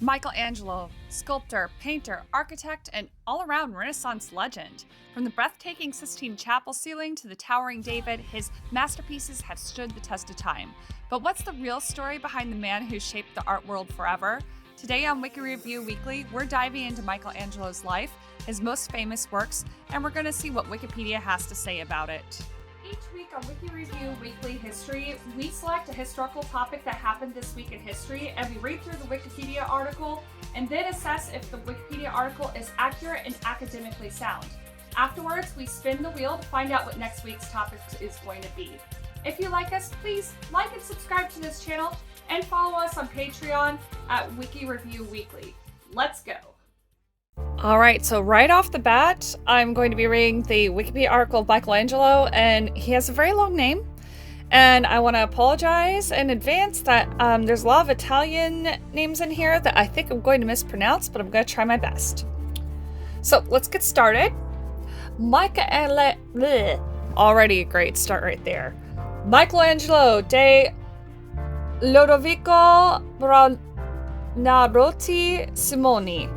Michelangelo, sculptor, painter, architect, and all around Renaissance legend. From the breathtaking Sistine Chapel ceiling to the towering David, his masterpieces have stood the test of time. But what's the real story behind the man who shaped the art world forever? Today on Wiki Review Weekly, we're diving into Michelangelo's life, his most famous works, and we're going to see what Wikipedia has to say about it. Each week on Wiki Review Weekly History, we select a historical topic that happened this week in history, and we read through the Wikipedia article and then assess if the Wikipedia article is accurate and academically sound. Afterwards, we spin the wheel to find out what next week's topic is going to be. If you like us, please like and subscribe to this channel and follow us on Patreon at Wiki Review Weekly. Let's go. All right, so right off the bat, I'm going to be reading the Wikipedia article of Michelangelo, and he has a very long name. And I want to apologize in advance that there's a lot of Italian names in here that I think I'm going to mispronounce, but I'm going to try my best. So let's get started. Already a great start right there. Michelangelo de Lodovico Buonarroti Simoni.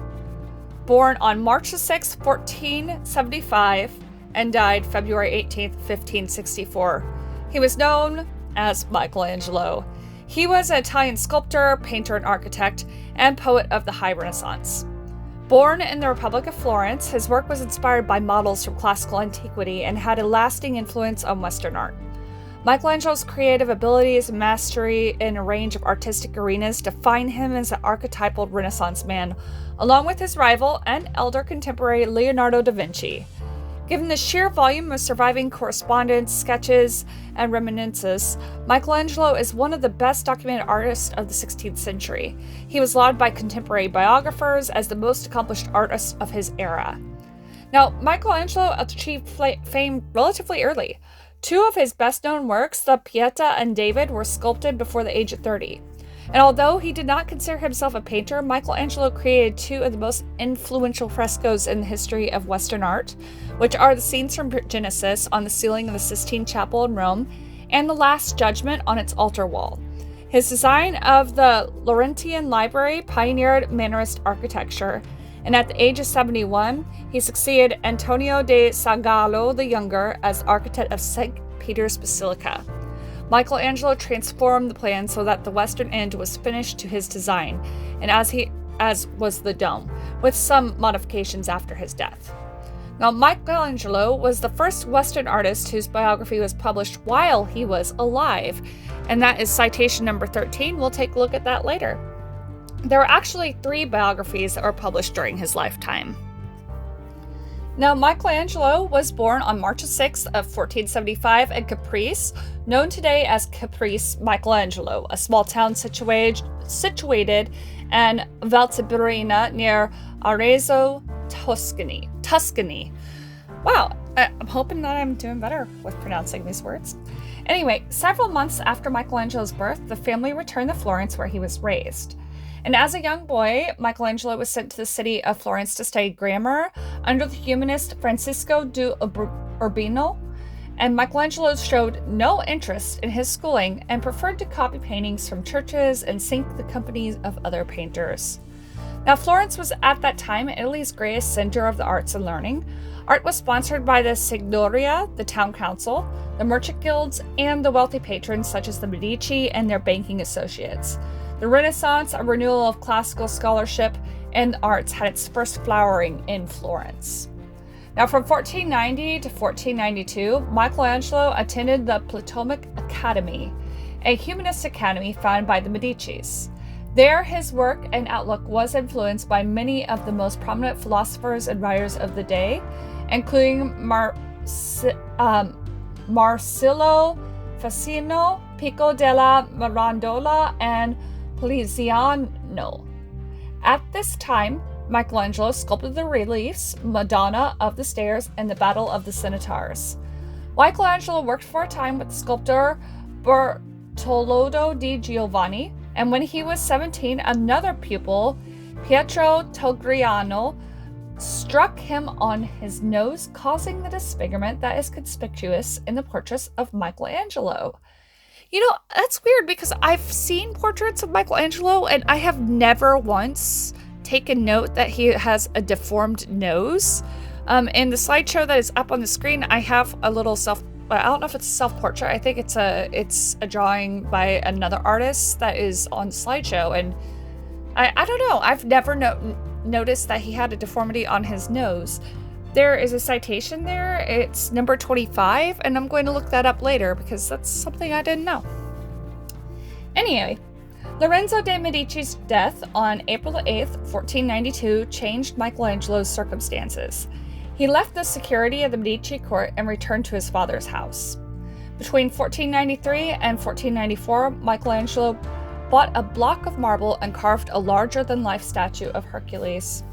Born on March 6, 1475, and died February 18, 1564. He was known as Michelangelo. He was an Italian sculptor, painter, and architect, and poet of the High Renaissance. Born in the Republic of Florence, his work was inspired by models from classical antiquity and had a lasting influence on Western art. Michelangelo's creative abilities and mastery in a range of artistic arenas define him as an archetypal Renaissance man, along with his rival and elder contemporary Leonardo da Vinci. Given the sheer volume of surviving correspondence, sketches, and reminiscences, Michelangelo is one of the best documented artists of the 16th century. He was lauded by contemporary biographers as the most accomplished artist of his era. Now, Michelangelo achieved fame relatively early. Two of his best-known works, the Pieta and David, were sculpted before the age of 30. And although he did not consider himself a painter, Michelangelo created two of the most influential frescoes in the history of Western art, which are the scenes from Genesis on the ceiling of the Sistine Chapel in Rome and the Last Judgment on its altar wall. His design of the Laurentian Library pioneered Mannerist architecture, and at the age of 71, he succeeded Antonio de Sangallo the Younger as architect of St. Peter's Basilica. Michelangelo transformed the plan so that the western end was finished to his design, and as was the dome, with some modifications after his death. Now, Michelangelo was the first Western artist whose biography was published while he was alive, and that is citation number 13. We'll take a look at that later. There were actually 3 biographies that were published during his lifetime. Now, Michelangelo was born on March 6 of 1475 in Caprice, known today as Caprice Michelangelo, a small town situated in Valtellina near Arezzo, Tuscany. Wow, I'm hoping that I'm doing better with pronouncing these words. Anyway, several months after Michelangelo's birth, the family returned to Florence where he was raised. And as a young boy, Michelangelo was sent to the city of Florence to study grammar under the humanist Francisco de Urbino, and Michelangelo showed no interest in his schooling and preferred to copy paintings from churches and sing the companies of other painters. Now, Florence was at that time Italy's greatest center of the arts and learning. Art was sponsored by the Signoria, the town council, the merchant guilds, and the wealthy patrons such as the Medici and their banking associates. The Renaissance, a renewal of classical scholarship and the arts, had its first flowering in Florence. Now, from 1490 to 1492, Michelangelo attended the Platonic Academy, a humanist academy founded by the Medicis. There, his work and outlook was influenced by many of the most prominent philosophers and writers of the day, including Marsilio Ficino, Pico della Mirandola, and Poliziano. At this time, Michelangelo sculpted the reliefs Madonna of the Stairs and the Battle of the Centaurs. Michelangelo worked for a time with the sculptor Bartoldo di Giovanni, and when he was 17, another pupil, Pietro Togriano, struck him on his nose, causing the disfigurement that is conspicuous in the portraits of Michelangelo. That's weird because I've seen portraits of Michelangelo and I have never once taken note that he has a deformed nose. In the slideshow that is up on the screen, I have a little I don't know if it's a self-portrait. I think it's a drawing by another artist that is on slideshow, and I don't know. I've never noticed that he had a deformity on his nose. There is a citation there. It's number 25, and I'm going to look that up later because that's something I didn't know. Anyway, Lorenzo de' Medici's death on April 8th, 1492 changed Michelangelo's circumstances. He left the security of the Medici court and returned to his father's house. Between 1493 and 1494, Michelangelo bought a block of marble and carved a larger-than-life statue of Hercules.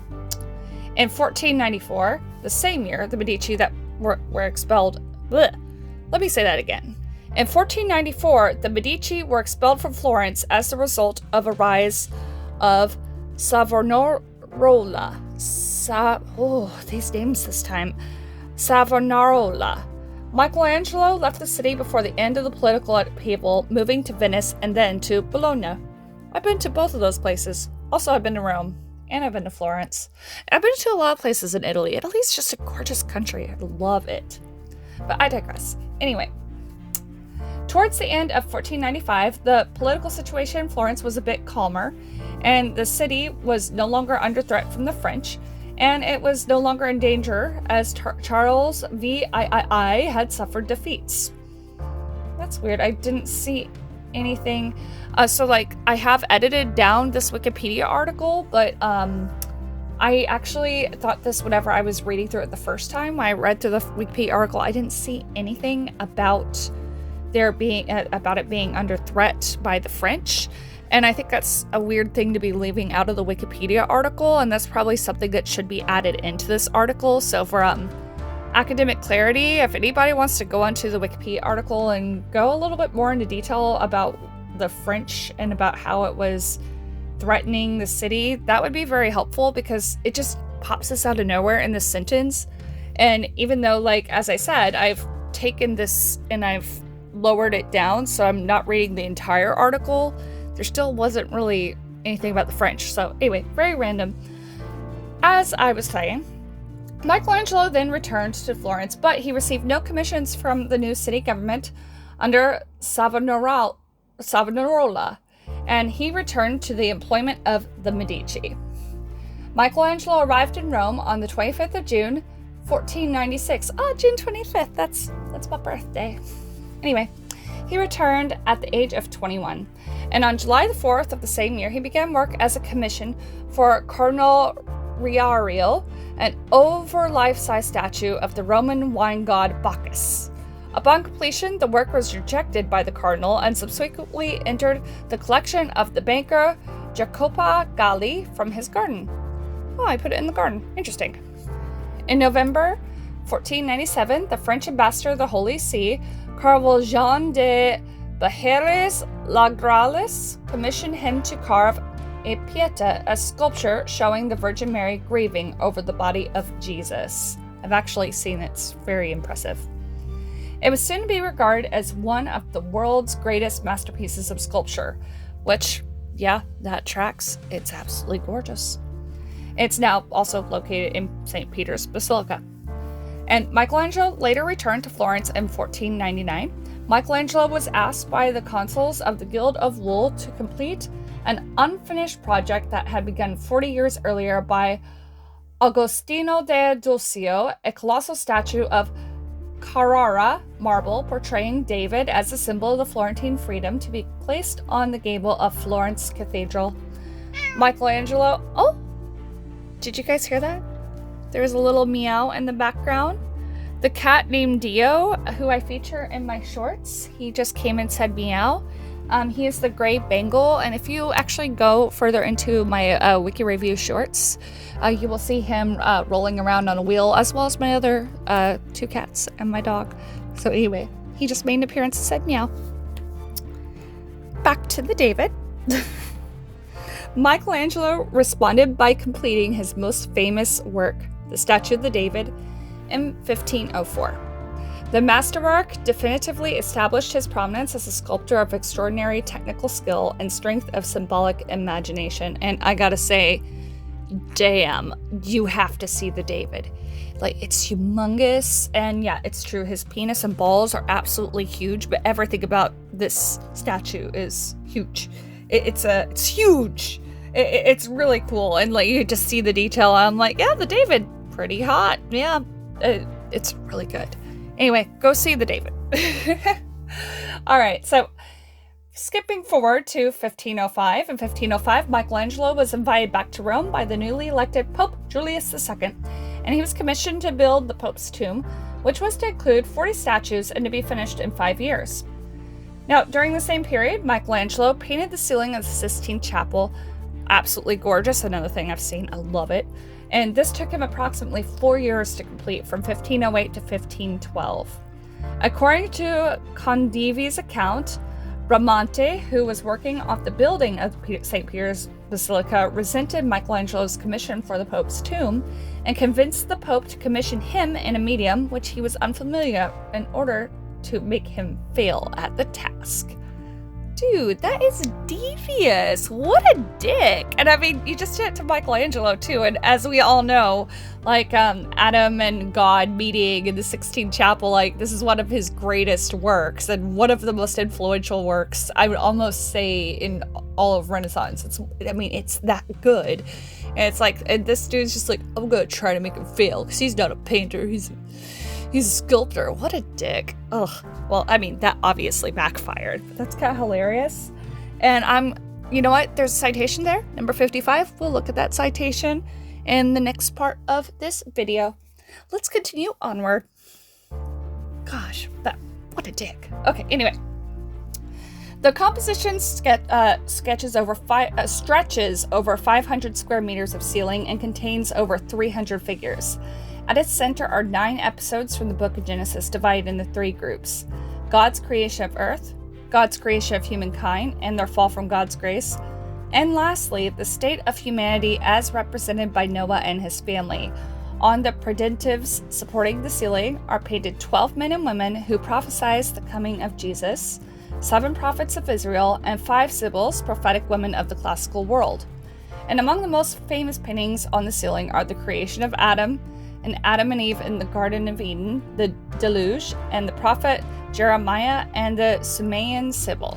In 1494, the same year, the Medici that were expelled... Bleh, let me say that again. In 1494, the Medici were expelled from Florence as the result of a rise of Savonarola. These names this time. Savonarola. Michelangelo left the city before the end of the political upheaval, moving to Venice and then to Bologna. I've been to both of those places. Also, I've been to Rome. And I've been to Florence. I've been to a lot of places in Italy. Italy's just a gorgeous country. I love it. But I digress. Anyway. Towards the end of 1495, the political situation in Florence was a bit calmer, and the city was no longer under threat from the French, and it was no longer in danger as Charles VII had suffered defeats. That's weird. I didn't see anything. I have edited down this Wikipedia article, but I actually thought this whenever I was reading through it the first time. When I read through the Wikipedia article, I didn't see anything about it being under threat by the French. And I think that's a weird thing to be leaving out of the Wikipedia article, and that's probably something that should be added into this article. So for academic clarity, if anybody wants to go onto the Wikipedia article and go a little bit more into detail about the French and about how it was threatening the city, that would be very helpful because it just pops us out of nowhere in this sentence. And even though, as I said, I've taken this and I've lowered it down, so I'm not reading the entire article, there still wasn't really anything about the French. So anyway, very random. As I was saying, Michelangelo then returned to Florence, but he received no commissions from the new city government under Savonarola, and he returned to the employment of the Medici. Michelangelo arrived in Rome on the 25th of June, 1496. June 25th, that's my birthday. Anyway, he returned at the age of 21, and on July the 4th of the same year, he began work as a commission for Cardinal Riario, an over life-size statue of the Roman wine god Bacchus. Upon completion, the work was rejected by the cardinal and subsequently entered the collection of the banker Jacopo Galli from his garden. I put it in the garden. Interesting. In November 1497, the French ambassador of the Holy See, Carl Jean de Bejeres Lagrales, commissioned him to carve a Pieta, a sculpture showing the Virgin Mary grieving over the body of Jesus. I've actually seen it. It's very impressive. It was soon to be regarded as one of the world's greatest masterpieces of sculpture, which, yeah, that tracks. It's absolutely gorgeous. It's now also located in St. Peter's Basilica. And Michelangelo later returned to Florence in 1499. Michelangelo was asked by the consuls of the Guild of Wool to complete an unfinished project that had begun 40 years earlier by Agostino de Dulcio, a colossal statue of Carrara marble portraying David as a symbol of the Florentine freedom to be placed on the gable of Florence Cathedral. Michelangelo... Oh! Did you guys hear that? There's a little meow in the background. The cat named Dio, who I feature in my shorts, he just came and said meow. He is the gray Bengal, and if you actually go further into my Wiki Review shorts, you will see him rolling around on a wheel, as well as my other 2 cats and my dog. So anyway, he just made an appearance and said meow. Back to the David. Michelangelo responded by completing his most famous work, the statue of the David, in 1504. The masterwork definitively established his prominence as a sculptor of extraordinary technical skill and strength of symbolic imagination. And I gotta say, damn, you have to see the David. Like, it's humongous, and yeah, it's true, his penis and balls are absolutely huge, but everything about this statue is huge. It's huge. It's really cool, and like, you just see the detail. I'm like, yeah, the David, pretty hot. Yeah, it's really good. Anyway, go see the David. All right, so skipping forward to 1505. In 1505, Michelangelo was invited back to Rome by the newly elected Pope Julius II, and he was commissioned to build the Pope's tomb, which was to include 40 statues and to be finished in 5 years. Now, during the same period, Michelangelo painted the ceiling of the Sistine Chapel. Absolutely gorgeous, another thing I've seen, I love it. And this took him approximately 4 years to complete, from 1508 to 1512. According to Condivi's account, Bramante, who was working off the building of St. Peter's Basilica, resented Michelangelo's commission for the Pope's tomb and convinced the Pope to commission him in a medium which he was unfamiliar in order to make him fail at the task. Dude, that is devious. What a dick. And I mean, you just did it to Michelangelo too. And as we all know, like Adam and God meeting in the Sistine Chapel, like this is one of his greatest works and one of the most influential works, I would almost say, in all of Renaissance. It's that good. And it's like, and this dude's just like, I'm gonna try to make him fail because he's not a painter. He's a sculptor. What a dick. Ugh. Well, I mean, that obviously backfired, but that's kind of hilarious. And you know what? There's a citation there, number 55. We'll look at that citation in the next part of this video. Let's continue onward. Gosh, what a dick. Okay, anyway. The composition stretches over 500 square meters of ceiling and contains over 300 figures. At its center are 9 episodes from the book of Genesis, divided into 3 groups: God's creation of earth, God's creation of humankind and their fall from God's grace, and lastly, the state of humanity as represented by Noah and his family. On the predentives supporting the ceiling are painted 12 men and women who prophesied the coming of Jesus, 7 prophets of Israel, and 5 sibyls, prophetic women of the classical world. And among the most famous paintings on the ceiling are the creation of Adam, and Adam and Eve in the Garden of Eden, the Deluge, and the prophet Jeremiah, and the Sumerian Sibyl.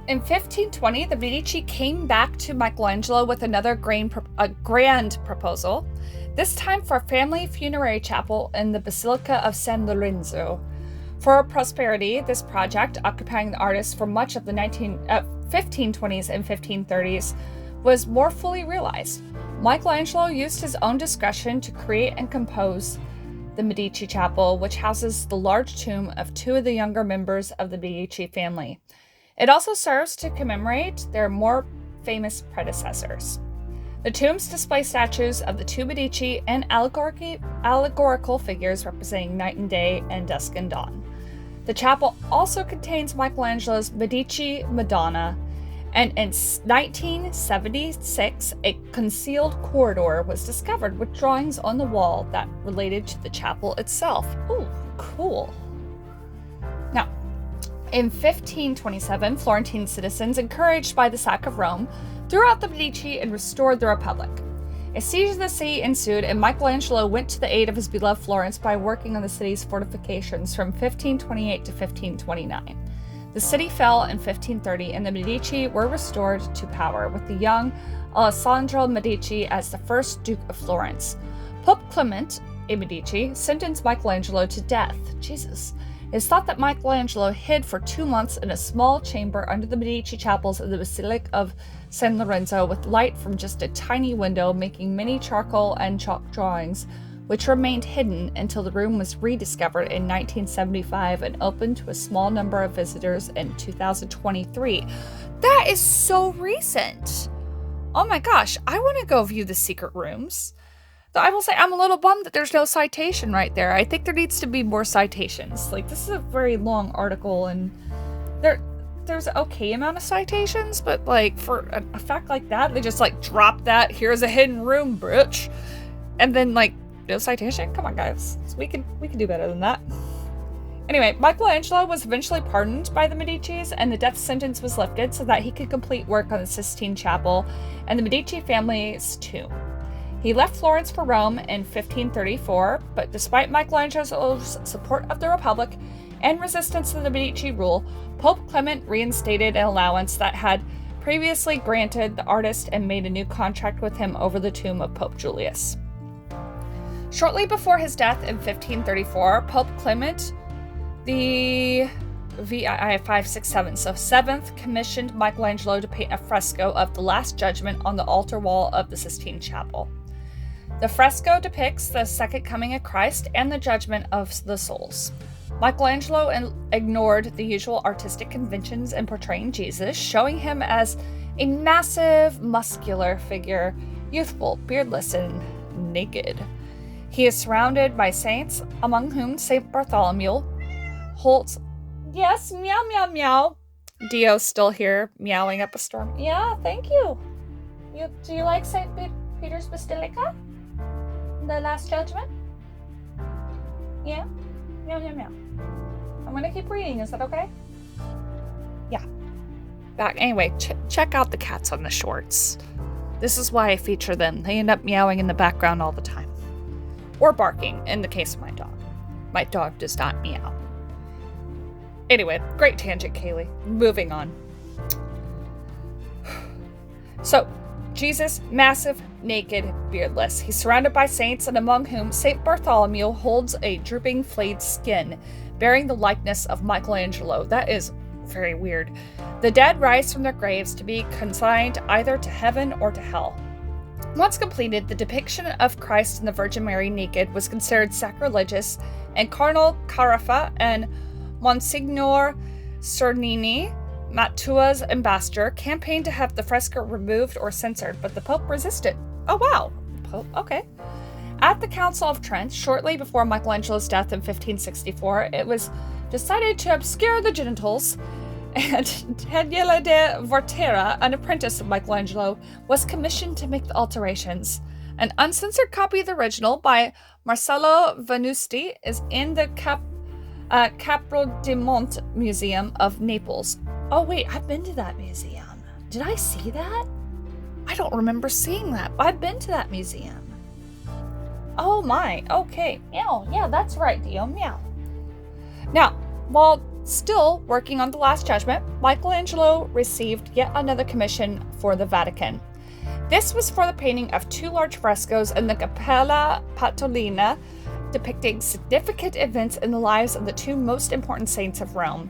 In 1520, the Medici came back to Michelangelo with another grand proposal, this time for a family funerary chapel in the Basilica of San Lorenzo. For prosperity, this project, occupying the artist for much of the 1520s and 1530s, was more fully realized. Michelangelo used his own discretion to create and compose the Medici Chapel, which houses the large tomb of 2 of the younger members of the Medici family. It also serves to commemorate their more famous predecessors. The tombs display statues of the 2 Medici and allegorical figures representing night and day and dusk and dawn. The chapel also contains Michelangelo's Medici Madonna, and in 1976, a concealed corridor was discovered with drawings on the wall that related to the chapel itself. Ooh, cool. Now, in 1527, Florentine citizens, encouraged by the sack of Rome, threw out the Medici and restored the Republic. A siege of the city ensued, and Michelangelo went to the aid of his beloved Florence by working on the city's fortifications from 1528 to 1529. The city fell in 1530, and the Medici were restored to power, with the young Alessandro Medici as the first Duke of Florence. Pope Clement, a Medici, sentenced Michelangelo to death. Jesus. It is thought that Michelangelo hid for 2 months in a small chamber under the Medici chapels of the Basilica of San Lorenzo with light from just a tiny window, making many charcoal and chalk drawings, which remained hidden until the room was rediscovered in 1975 and opened to a small number of visitors in 2023. That is so recent. Oh my gosh, I want to go view the secret rooms. Though I will say I'm a little bummed that there's no citation right there. I think there needs to be more citations. Like, this is a very long article, and there's an okay amount of citations, but like for a fact like that, they just like drop that, here's a hidden room, bitch. And then like no citation? Come on, guys. We can do better than that. Anyway, Michelangelo was eventually pardoned by the Medicis, and the death sentence was lifted so that he could complete work on the Sistine Chapel and the Medici family's tomb. He left Florence for Rome in 1534, but despite Michelangelo's support of the Republic and resistance to the Medici rule, Pope Clement reinstated an allowance that had previously granted the artist and made a new contract with him over the tomb of Pope Julius. Shortly before his death in 1534, Pope Clement the VII 567, so 7th, commissioned Michelangelo to paint a fresco of the Last Judgment on the altar wall of the Sistine Chapel. The fresco depicts the second coming of Christ and the judgment of the souls. Michelangelo ignored the usual artistic conventions in portraying Jesus, showing him as a massive, muscular figure, youthful, beardless, and naked. He is surrounded by saints, among whom St. Bartholomew holds. Yes, meow, meow, meow. Dio's still here, meowing up a storm. Yeah, thank you. Do you like St. Peter's Basilica? The Last Judgment? Yeah? Meow, meow, meow. I'm gonna keep reading, is that okay? Yeah. Back. Anyway, check out the cats on the shorts. This is why I feature them. They end up meowing in the background all the time. Or barking, in the case of my dog. My dog does not meow. Anyway, great tangent, Kaylee. Moving on. So, Jesus, massive, naked, beardless. He's surrounded by saints, and among whom St. Bartholomew holds a drooping flayed skin, bearing the likeness of Michelangelo. That is very weird. The dead rise from their graves to be consigned either to heaven or to hell. Once completed, the depiction of Christ and the Virgin Mary naked was considered sacrilegious, and Cardinal Carafa and Monsignor Cernini, Mantua's ambassador, campaigned to have the fresco removed or censored, but the Pope resisted. Oh wow, Pope, okay. At the Council of Trent, shortly before Michelangelo's death in 1564, it was decided to obscure the genitals, and Daniele de Vortera, an apprentice of Michelangelo, was commissioned to make the alterations. An uncensored copy of the original by Marcello Venusti is in the Capodimonte Museum of Naples. Oh wait, I've been to that museum. Did I see that? I don't remember seeing that. I've been to that museum. Oh my, okay. Meow, yeah, that's right, Dio, meow. Now, while still working on the Last Judgment, Michelangelo received yet another commission for the Vatican. This was for the painting of two large frescoes in the Cappella Patolina, depicting significant events in the lives of the two most important saints of Rome,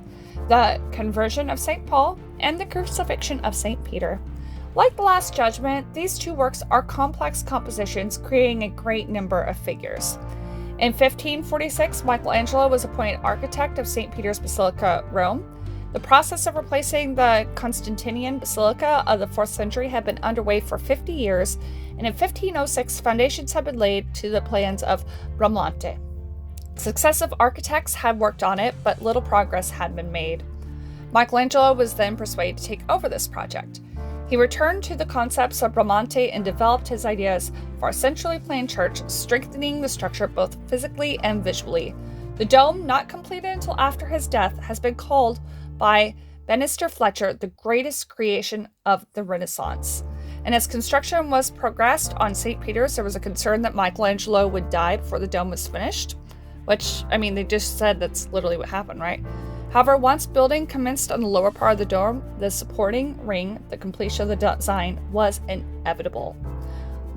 the conversion of St. Paul and the crucifixion of St. Peter. Like the Last Judgment, these two works are complex compositions creating a great number of figures. In 1546, Michelangelo was appointed architect of St. Peter's Basilica, Rome. The process of replacing the Constantinian Basilica of the 4th century had been underway for 50 years, and in 1506, foundations had been laid to the plans of Bramante. Successive architects had worked on it, but little progress had been made. Michelangelo was then persuaded to take over this project. He returned to the concepts of Bramante and developed his ideas for a centrally planned church, strengthening the structure both physically and visually. The dome, not completed until after his death, has been called by Bannister Fletcher the greatest creation of the Renaissance. And as construction was progressed on St. Peter's, there was a concern that Michelangelo would die before the dome was finished, which, I mean, they just said that's literally what happened, right? However, once building commenced on the lower part of the dome, the supporting ring, the completion of the design, was inevitable.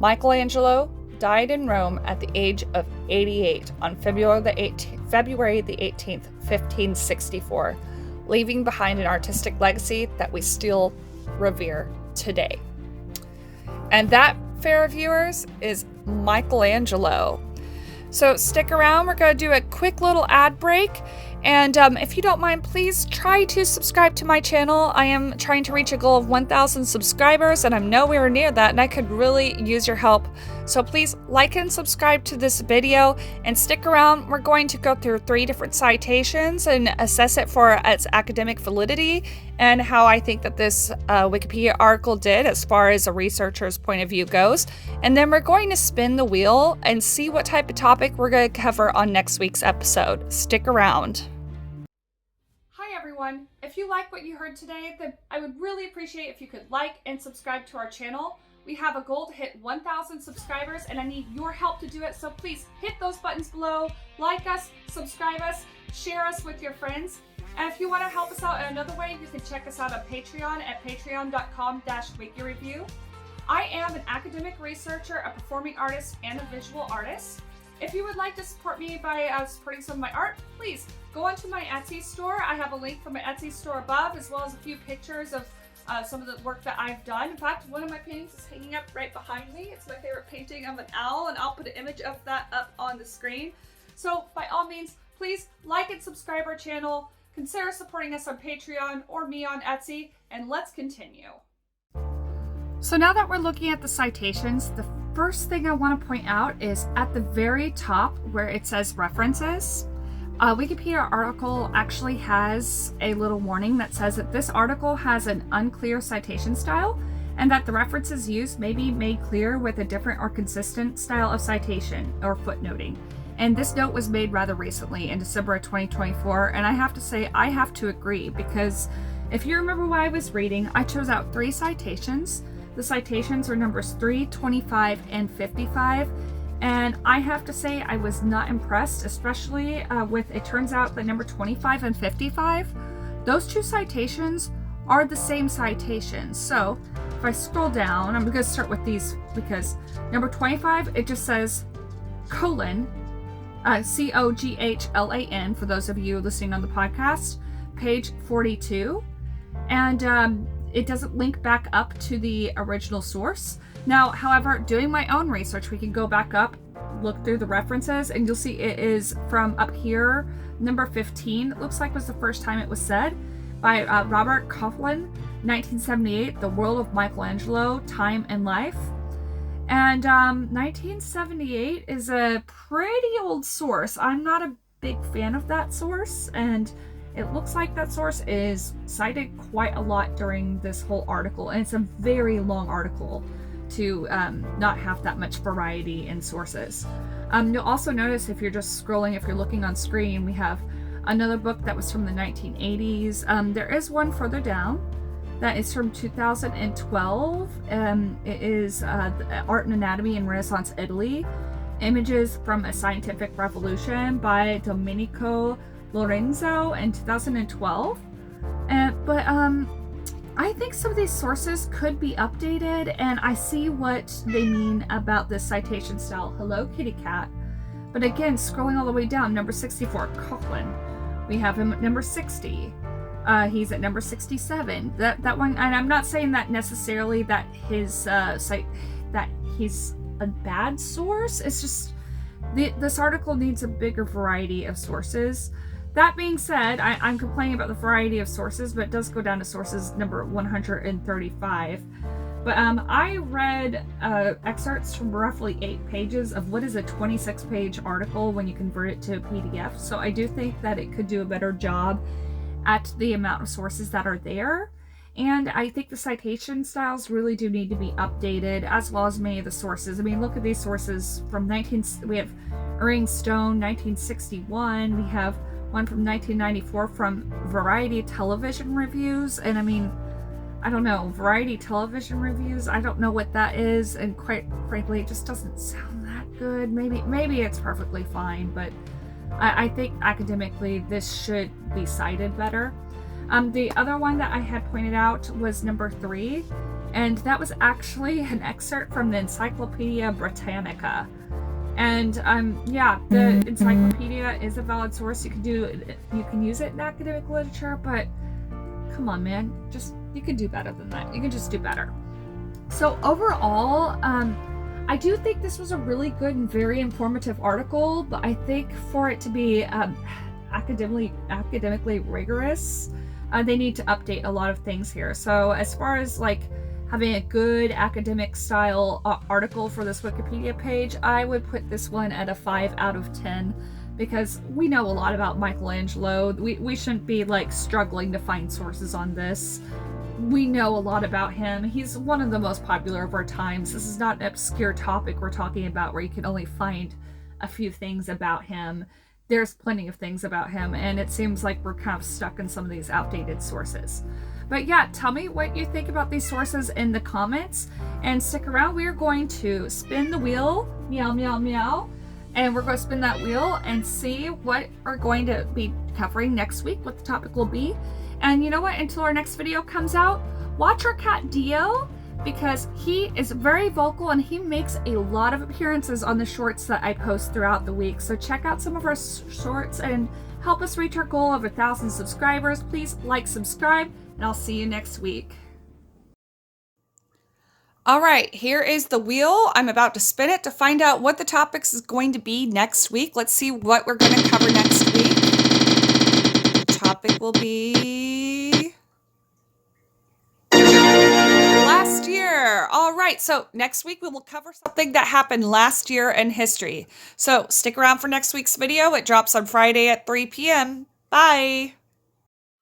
Michelangelo died in Rome at the age of 88 on February the 18th, 1564, leaving behind an artistic legacy that we still revere today. And that, fair viewers, is Michelangelo. So stick around, we're going to do a quick little ad break. And if you don't mind, please try to subscribe to my channel. I am trying to reach a goal of 1,000 subscribers, and I'm nowhere near that, and I could really use your help. So please like and subscribe to this video, and stick around. We're going to go through 3 different citations and assess it for its academic validity, and how I think that this Wikipedia article did as far as a researcher's point of view goes. And then we're going to spin the wheel and see what type of topic we're going to cover on next week's episode. Stick around. Hi everyone. If you like what you heard today, then I would really appreciate if you could like and subscribe to our channel. We have a goal to hit 1,000 subscribers, and I need your help to do it. So please hit those buttons below, like us, subscribe us, share us with your friends. And if you want to help us out in another way, you can check us out on Patreon at patreon.com/WikiReview. I am an academic researcher, a performing artist, and a visual artist. If you would like to support me by supporting some of my art, please go onto my Etsy store. I have a link for my Etsy store above, as well as a few pictures of some of the work that I've done. In fact, one of my paintings is hanging up right behind me. It's my favorite painting of an owl, and I'll put an image of that up on the screen. So by all means, please like and subscribe our channel. Consider supporting us on Patreon or me on Etsy, and let's continue. So now that we're looking at the citations, the first thing I want to point out is at the very top where it says references. A Wikipedia article actually has a little warning that says that this article has an unclear citation style and that the references used may be made clear with a different or consistent style of citation or footnoting. And this note was made rather recently in December of 2024, and I have to say I have to agree, because if you remember what I was reading, I chose out 3 citations. The citations are numbers 3, 25, and 55. And I have to say I was not impressed, especially with, it turns out that number 25 and 55, those 2 citations are the same citations. So if I scroll down, I'm going to start with these because number 25, it just says colon, COGHLAN, for those of you listening on the podcast, page 42. And it doesn't link back up to the original source. Now, however, doing my own research, we can go back up, look through the references, and you'll see it is from up here, number 15, it looks like was the first time it was said, by Robert Coughlin, 1978, The World of Michelangelo, Time and Life. And 1978 is a pretty old source. I'm not a big fan of that source, and it looks like that source is cited quite a lot during this whole article, and it's a very long article to not have that much variety in sources. You'll also notice if you're just scrolling, if you're looking on screen, we have another book that was from the 1980s. There is one further down that is from 2012. It is Art and Anatomy in Renaissance Italy, Images from a Scientific Revolution by Domenico Lorenzo in 2012. But I think some of these sources could be updated, and I see what they mean about this citation style. Hello, kitty cat. But again, scrolling all the way down, number 64, Coughlin. We have him at number 60. He's at number 67. That one, and I'm not saying that necessarily that his that he's a bad source. It's just this article needs a bigger variety of sources. That being said, I'm complaining about the variety of sources, but it does go down to sources number 135. But I read excerpts from roughly 8 pages of what is a 26-page article when you convert it to a PDF. So I do think that it could do a better job at the amount of sources that are there. And I think the citation styles really do need to be updated, as well as many of the sources. I mean, look at these sources from we have Irving Stone, 1961. We have one from 1994 from Variety Television Reviews. And I mean, I don't know, Variety Television Reviews, I don't know what that is, and quite frankly, it just doesn't sound that good. Maybe it's perfectly fine, but I think academically this should be cited better. The other one that I had pointed out was number 3, and that was actually an excerpt from the Encyclopedia Britannica. And yeah, the encyclopedia is a valid source. You can use it in academic literature, but come on, man, you can do better than that. You can just do better. So overall, I do think this was a really good and very informative article, but I think for it to be academically rigorous, they need to update a lot of things here. So as far as like having a good academic style article for this Wikipedia page, I would put this one at a 5 out of 10 because we know a lot about Michelangelo. We shouldn't be like struggling to find sources on this. We know a lot about him. He's one of the most popular of our times. This is not an obscure topic we're talking about where you can only find a few things about him. There's plenty of things about him, and it seems like we're kind of stuck in some of these outdated sources. But yeah, tell me what you think about these sources in the comments, and stick around. We are going to spin the wheel, meow, meow, meow, and we're going to spin that wheel and see what we're going to be covering next week, what the topic will be. And you know what? Until our next video comes out, watch our cat Dio, because he is very vocal and he makes a lot of appearances on the shorts that I post throughout the week. So check out some of our shorts and help us reach our goal of 1,000 subscribers. Please like, subscribe, and I'll see you next week. All right, here is the wheel. I'm about to spin it to find out what the topics is going to be next week. Let's see what we're going to cover next week. The topic will be last year. All right, so next week we will cover something that happened last year in history. So stick around for next week's video. It drops on Friday at 3 p.m. Bye.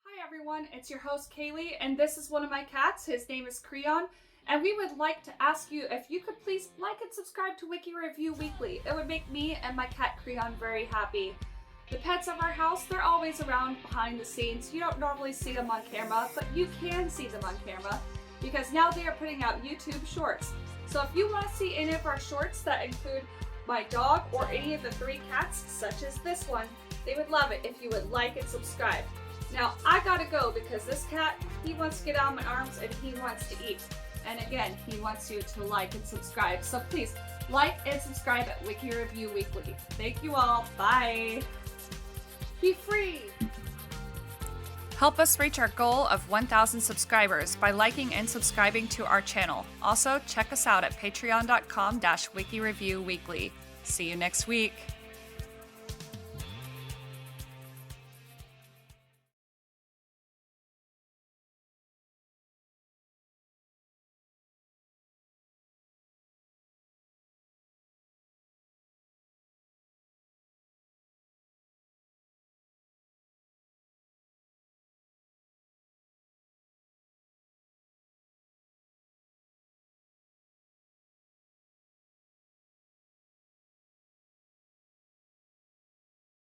Hi everyone, it's your host Kaylee, and this is one of my cats. His name is Creon, and we would like to ask you if you could please like and subscribe to Wiki Review Weekly. It would make me and my cat Creon very happy. The pets of our house, they're always around behind the scenes. You don't normally see them on camera, but you can see them on camera, because now they are putting out YouTube shorts. So if you want to see any of our shorts that include my dog or any of the 3 cats, such as this one, they would love it if you would like and subscribe. Now, I gotta go because this cat, he wants to get out of my arms and he wants to eat. And again, he wants you to like and subscribe. So please, like and subscribe at Wiki Review Weekly. Thank you all. Bye. Be free. Help us reach our goal of 1,000 subscribers by liking and subscribing to our channel. Also, check us out at patreon.com/wikireviewweekly. See you next week.